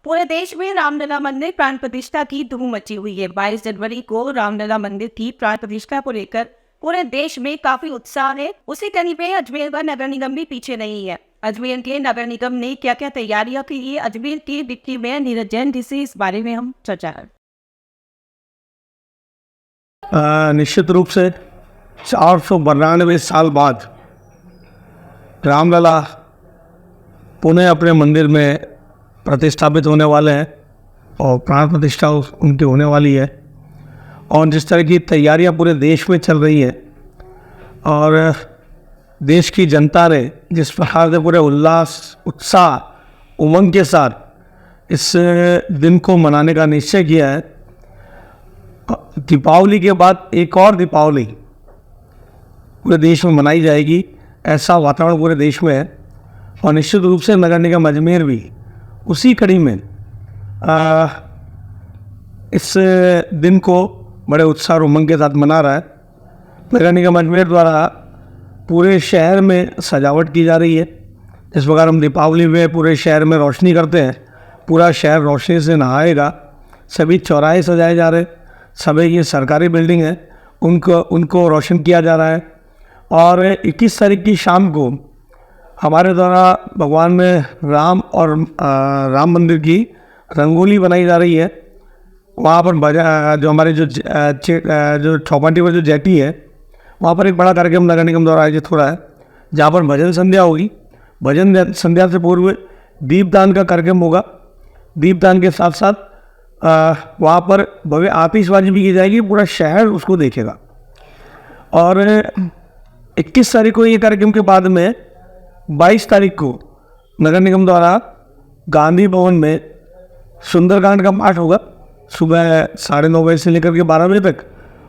पूरे देश में रामलला मंदिर प्राण प्रतिष्ठा की धूम मची हुई है। 22 जनवरी को रामलला मंदिर की प्राण प्रतिष्ठा को लेकर पूरे देश में काफी उत्साह है। उसी कड़ी में अजमेर का नगर निगम भी पीछे नहीं है। अजमेर के नगर निगम ने क्या क्या तैयारियां की है, अजमेर के डिप्टी मेयर नीरज जैन जी से इस बारे में हम चर्चा करें। निश्चित रूप से 492 साल बाद रामलला पुनः अपने मंदिर में प्रतिष्ठापित होने वाले हैं और प्राण प्रतिष्ठा उनकी होने वाली है। और जिस तरह की तैयारियां पूरे देश में चल रही है और देश की जनता ने जिस प्रकार से पूरे उल्लास, उत्साह, उमंग के साथ इस दिन को मनाने का निश्चय किया है, दीपावली के बाद एक और दीपावली पूरे देश में मनाई जाएगी, ऐसा वातावरण पूरे देश में है। और निश्चित रूप से नगर निगम अजमेर भी उसी कड़ी में इस दिन को बड़े उत्साह और उमंग के साथ मना रहा है। नगर निगम अजमेर द्वारा पूरे शहर में सजावट की जा रही है। जिस प्रकार हम दीपावली में पूरे शहर में रोशनी करते हैं, पूरा शहर रोशनी से नहाएगा। सभी चौराहे सजाए जा रहे हैं, सभी ये सरकारी बिल्डिंग है उनको रोशन किया जा रहा है। और 21 तारीख की शाम को हमारे द्वारा भगवान में राम और राम मंदिर की रंगोली बनाई जा रही है। वहाँ पर जो हमारे जो चौपाटी पर जो जेटी है, वहाँ पर एक बड़ा कार्यक्रम नगर निगम द्वारा आयोजित हो रहा है, जहाँ पर भजन संध्या होगी। भजन संध्या से पूर्व दीपदान का कार्यक्रम होगा। दीपदान के साथ साथ वहाँ पर भव्य आतिशबाजी भी की जाएगी, पूरा शहर उसको देखेगा। और 21 तारीख को ये कार्यक्रम के बाद में 22 तारीख को नगर निगम द्वारा गांधी भवन में सुंदरकांड का पाठ होगा, सुबह 9:30 बजे से लेकर के 12 बजे तक।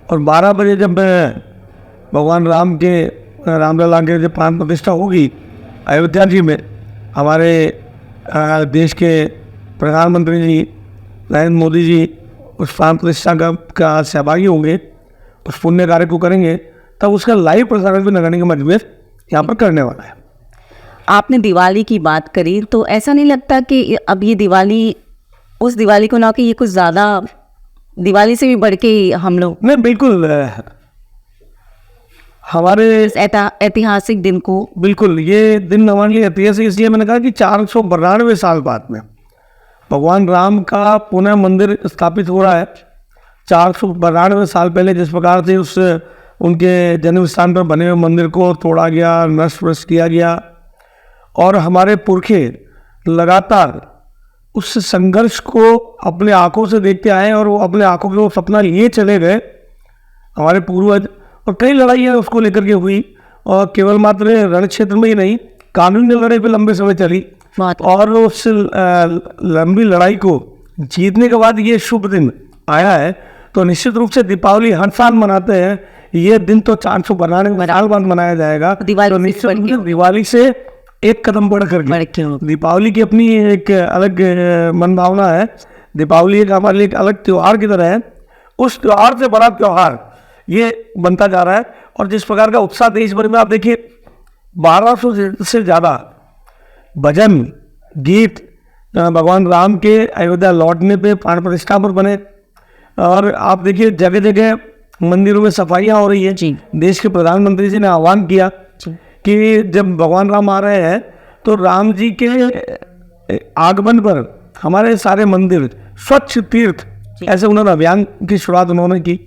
और 12 बजे जब भगवान रामलला के जब प्राण प्रतिष्ठा होगी अयोध्या जी में, हमारे देश के प्रधानमंत्री जी नरेंद्र मोदी जी उस प्राण प्रतिष्ठा का सहभागी होंगे, उस पुण्य कार्य को करेंगे, तब उसका लाइव प्रसारण भी नगर निगम अजमेर यहाँ पर करने वाला है। आपने दिवाली की बात करी, तो ऐसा नहीं लगता कि अब ये दिवाली उस दिवाली को ना कि ये कुछ ज़्यादा दिवाली से भी बढ़ के हम लोग नहीं, बिल्कुल हमारे ऐतिहासिक दिन को, बिल्कुल ये दिन हमारे लिए ऐतिहासिक इसलिए मैंने कहा कि 492 साल बाद में भगवान राम का पुनः मंदिर स्थापित हो रहा है। 492 साल पहले जिस प्रकार से उनके जन्म स्थान पर बने हुए मंदिर को तोड़ा गया, नष्ट भ्रष्ट किया गया, और हमारे पुरखे लगातार उस संघर्ष को अपने आंखों से देखते आए और वो अपने आंखों के वो सपना लिए चले गए हमारे पूर्वज। और कई लड़ाइयाँ उसको लेकर के हुई, और केवल मात्र रण क्षेत्र में ही नहीं, कानूनी लड़ाई पे लंबे समय चली। और उस लंबी लड़ाई को जीतने के बाद ये शुभ दिन आया है। तो निश्चित रूप से दीपावली हर साल मनाते हैं, ये दिन तो 492 साल बाद मनाया जाएगा। तो निश्चित रूप से दिवाली से एक कदम बढ़ करके दीपावली की अपनी एक अलग मन भावना है। दीपावली एक हमारे लिए एक अलग त्यौहार की तरह है। उस त्यौहार से बड़ा त्यौहार ये बनता जा रहा है। और जिस प्रकार का उत्साह देश भर में, आप देखिए 1200 से ज़्यादा भजन गीत भगवान राम के अयोध्या लौटने पे, प्राण प्रतिष्ठा पर बने। और आप देखिए जगह जगह मंदिरों में सफाइयाँ हो रही है। देश के प्रधानमंत्री जी ने आह्वान किया कि जब भगवान राम आ रहे हैं तो राम जी के आगमन पर हमारे सारे मंदिर स्वच्छ तीर्थ, ऐसे उन्होंने अभियान की शुरुआत उन्होंने की।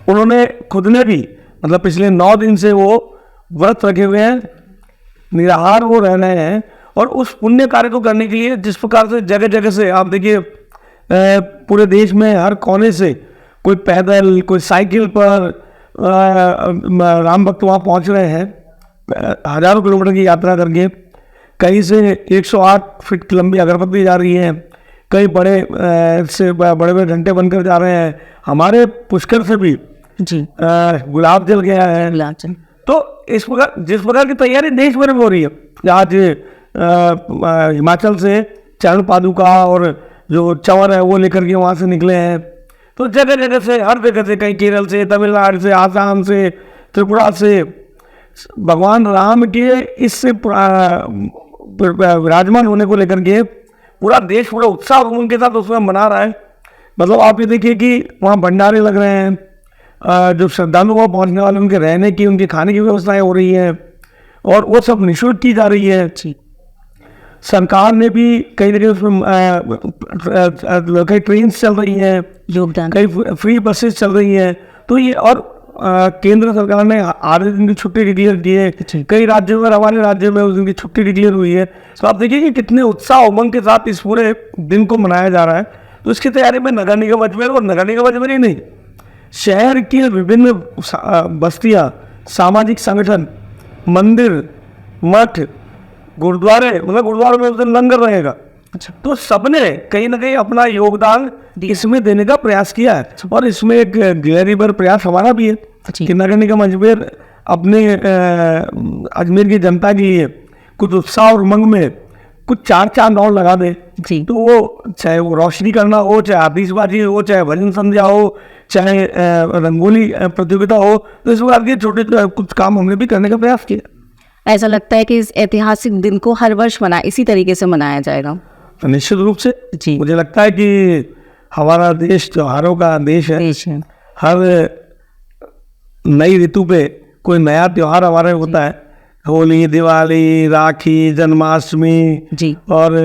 उन्होंने खुद ने भी मतलब पिछले 9 दिन से वो व्रत रखे हुए हैं, निराहार वो रह रहे हैं। और उस पुण्य कार्य को करने के लिए जिस प्रकार से जगह जगह से आप देखिए पूरे देश में हर कोने से कोई पैदल, कोई साइकिल पर राम भक्त वहाँ पहुँच रहे हैं, हजारों किलोमीटर की यात्रा करके। कहीं से 108 फीट लंबी अगरबत्ती जा रही है, कई बड़े बड़े घंटे बनकर जा रहे हैं। हमारे पुष्कर से भी गुलाब जल गया है। तो इस प्रकार जिस प्रकार की तैयारी देश भर में हो रही है, आज हिमाचल से चरण पादुका और जो चंवर है वो लेकर के वहाँ से निकले हैं। तो जगह जगह से, हर जगह से, कहीं केरल से, तमिलनाडु से, आसाम से, त्रिपुरा से भगवान राम के इस विराजमान होने को लेकर के पूरा देश पूरा उत्साह और उमंग के साथ उसमें मना रहा है। मतलब आप ये देखिए कि वहाँ भंडारे लग रहे हैं, जो श्रद्धालु वहाँ पहुँचने वाले उनके रहने की, उनके खाने की व्यवस्थाएं हो रही हैं और वो सब निःशुल्क की जा रही है। सरकार ने भी कई जगह उसमें कई ट्रेन चल रही हैं, योगदान। कई फ्री बसेस चल रही हैं। तो ये और केंद्र सरकार ने आधे दिन की छुट्टी डिक्लेयर की है, कई राज्यों में, हमारे राज्य में उस दिन की छुट्टी डिक्लेयर हुई है। तो आप देखिए कि कितने उत्साह उमंग के साथ इस पूरे दिन को मनाया जा रहा है। तो इसकी तैयारी में नगर निगम अजमेर, और नगर निगम अजमेर ही नहीं, शहर की विभिन्न बस्तियाँ, सामाजिक संगठन, मंदिर, मठ, गुरुद्वारे, मतलब गुरुद्वारे में उस दिन लंगर रहेगा। तो सबने कहीं ना कहीं अपना योगदान इसमें देने का प्रयास किया है और इसमें एक गैरीबर प्रयास हमारा भी है कि नगर निगम अजमेर अपने अजमेर की जनता के लिए कुछ उत्साह और उमंग में कुछ चार चांद और लगा दे। जी। तो वो चाहे वो रोशनी करना हो, चाहे आतिशबाजी हो, चाहे भजन संध्या हो, चाहे रंगोली प्रतियोगिता हो, तो इस प्रकार के छोटे कुछ काम हमने भी करने का प्रयास किया। ऐसा लगता है कि इस ऐतिहासिक दिन को हर वर्ष इसी तरीके से मनाया जाएगा। निश्चित रूप से जी। मुझे लगता है कि हमारा देश त्योहारों का देश है। हर नई ऋतु पे कोई नया त्योहार हमारे होता है, होली, दिवाली, राखी, जन्माष्टमी जी। और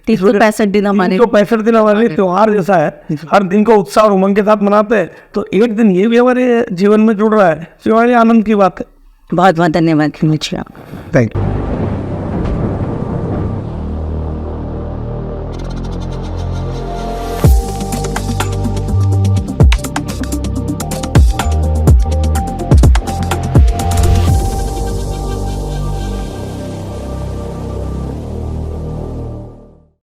365 दिन हमारे 365 दिन हमारे लिए त्योहार जैसा है। हर दिन को उत्साह और उमंग के साथ मनाते हैं, तो एक दिन ये भी हमारे जीवन में जुड़ रहा है, तो हमारे आनंद की बात है। बहुत बहुत धन्यवाद। Thank you.